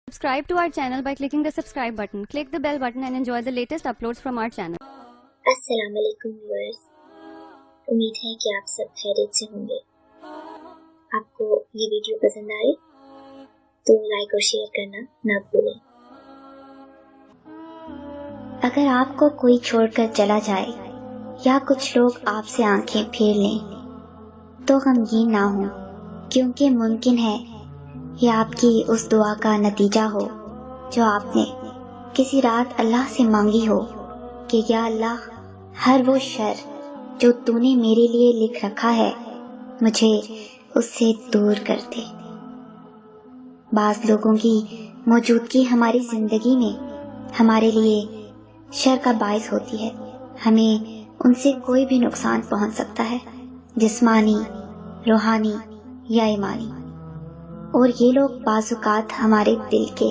Subscribe to our channel by clicking the subscribe button. Click the bell button and enjoy the latest uploads from our channel. अस्सलाम वालेकुम viewers, उम्मीद है कि आप सब खैरियत से होंगे। आपको ये वीडियो पसंद आए तो लाइक और शेयर करना ना भूलें। अगर आपको कोई छोड़कर चला जाए या कुछ लोग आपसे आंखें फेर लें तो गमगीन ना हो, क्योंकि मुमकिन है ये आपकी उस दुआ का नतीजा हो जो आपने किसी रात अल्लाह से मांगी हो कि या अल्लाह, हर वो शर जो तूने मेरे लिए लिख रखा है मुझे उससे दूर कर दे। बाज़ लोगों की मौजूदगी हमारी जिंदगी में हमारे लिए शर का बायस होती है। हमें उनसे कोई भी नुकसान पहुंच सकता है, जिस्मानी, रूहानी या ईमानी। और ये लोग बाज़-औक़ात हमारे दिल के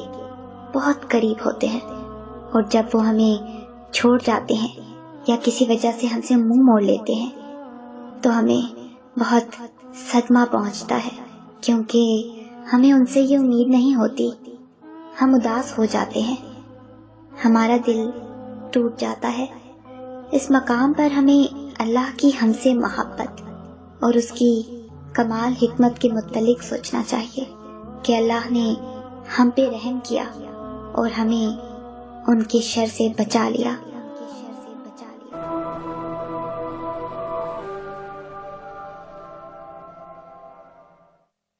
बहुत करीब होते हैं, और जब वो हमें छोड़ जाते हैं या किसी वजह से हमसे मुंह मोड़ लेते हैं तो हमें बहुत सदमा पहुंचता है, क्योंकि हमें उनसे ये उम्मीद नहीं होती। हम उदास हो जाते हैं, हमारा दिल टूट जाता है। इस मकाम पर हमें अल्लाह की हमसे मोहब्बत और उसकी कमाल हिकमत के मुतल्लिक सोचना चाहिए कि अल्लाह ने हम पे रहम किया और हमें उनके शर से बचा लिया।